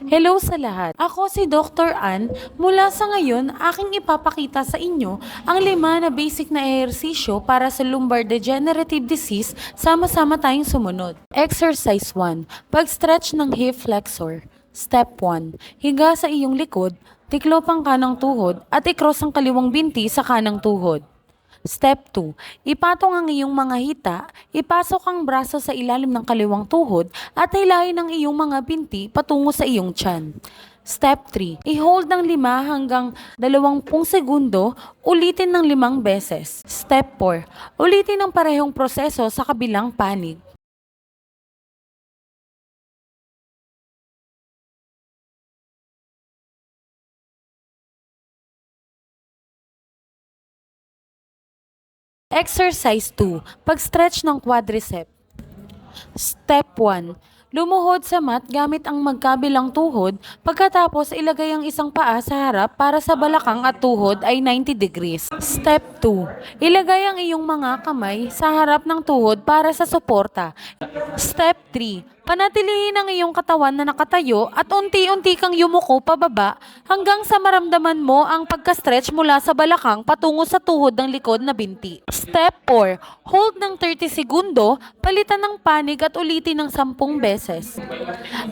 Hello sa lahat. Ako si Dr. Ann. Mula sa ngayon, aking ipapakita sa inyo ang 5 na basic na ehersisyo para sa lumbar degenerative disease. Sama-sama tayong sumunod. Exercise 1. Pag-stretch ng hip flexor. Step 1. Higa sa iyong likod, tiklop ang kanang tuhod at i-cross ang kaliwang binti sa kanang tuhod. Step 2. Ipatong ang iyong mga hita, ipasok ang braso sa ilalim ng kaliwang tuhod at hilahin ang iyong mga binti patungo sa iyong tiyan. Step 3. I-hold ng 5 hanggang 20 segundo, ulitin ng 5 beses. Step 4. Ulitin ang parehong proseso sa kabilang panig. Exercise 2. Pag-stretch ng quadricep. Step 1. Lumuhod sa mat gamit ang magkabilang tuhod, pagkatapos ilagay ang isang paa sa harap para sa balakang at tuhod ay 90 degrees. Step 2. Ilagay ang iyong mga kamay sa harap ng tuhod para sa suporta. Step 3. Panatilihin ang iyong katawan na nakatayo at unti-unti kang yumuko pababa hanggang sa maramdaman mo ang pagka-stretch mula sa balakang patungo sa tuhod ng likod na binti. Step 4. Hold ng 30 segundo, palitan ng panig at ulitin ng 10 beses.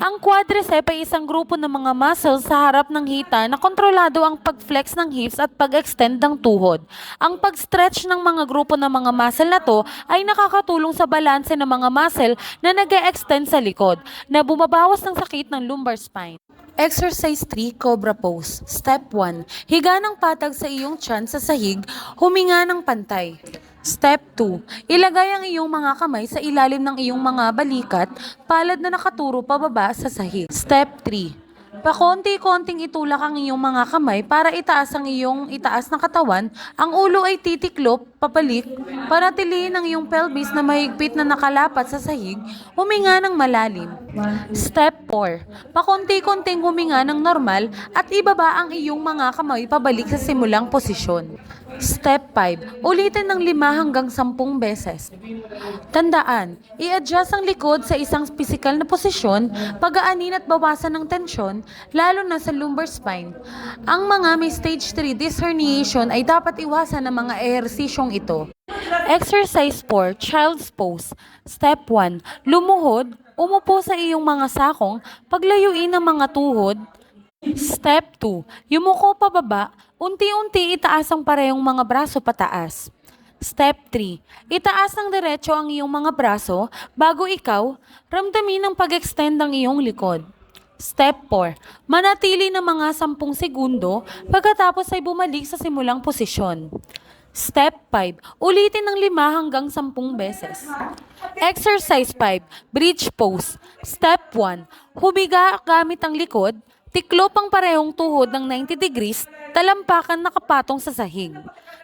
Ang quadricep ay isang grupo ng mga muscles sa harap ng hita na kontrolado ang pag-flex ng hips at pag-extend ng tuhod. Ang pag-stretch ng mga grupo ng mga muscle na to ay nakakatulong sa balanse ng mga muscle na nag-e-extend sa likod, na bumabawas ng sakit ng lumbar spine. Exercise 3, Cobra Pose. Step 1. Higa ng patag sa iyong tiyan sa sahig, huminga ng pantay. Step 2. Ilagay ang iyong mga kamay sa ilalim ng iyong mga balikat, palad na nakaturo pababa sa sahig. Step 3. Pakonti-konting itulak ang iyong mga kamay para itaas ang iyong itaas na katawan. Ang ulo ay titiklop, papalik, panatilihin ang iyong pelvis na mahigpit na nakalapat sa sahig, huminga ng malalim. Step 4. Pakonti-konting huminga ng normal at ibaba ang iyong mga kamay pabalik sa simulang posisyon. Step 5. Ulitin ng 5 hanggang 10 beses. Tandaan, i-adjust ang likod sa isang pisikal na posisyon, pagaanin at bawasan ng tensyon, lalo na sa lumbar spine. Ang mga may stage 3 disc herniation ay dapat iwasan ng mga ehersisyong ito. Exercise 4, Child's Pose. Step 1. Lumuhod, umupo sa iyong mga sakong, paglayuin ang mga tuhod. Step 2. Yumuko pababa, unti-unti itaas ang parehong mga braso pataas. Step 3. Itaas ng diretso ang iyong mga braso bago ikaw ramdamin ang pag-extend ng iyong likod. Step 4. Manatili ng mga 10 segundo pagkatapos ay bumalik sa simulang posisyon. Step 5. Ulitin ng 5 hanggang 10 beses. Exercise 5. Bridge Pose. Step 1. Humiga gamit ang likod, tiklop ang parehong tuhod ng 90 degrees, talampakan nakapatong sa sahig.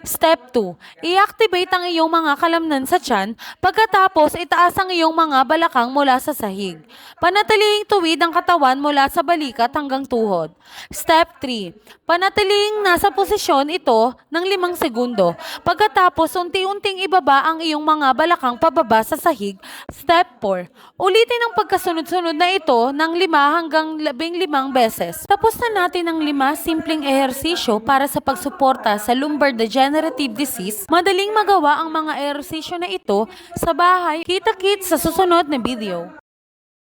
Step 2. I-activate ang iyong mga kalamnan sa tiyan, pagkatapos itaas ang iyong mga balakang mula sa sahig. Panatilihing tuwid ang katawan mula sa balikat hanggang tuhod. Step 3. Panatiling nasa posisyon ito ng 5 segundo. Pagkatapos unti-unting ibaba ang iyong mga balakang pababa sa sahig. Step 4. Ulitin ang pagkasunod-sunod na ito ng 5 hanggang 15 beses. Tapos na natin ang 5 simpleng ehersisyo para sa pagsuporta sa lumbar degenerative disease. Madaling magawa ang mga ehersisyo na ito sa bahay. Kita-kits sa susunod na video.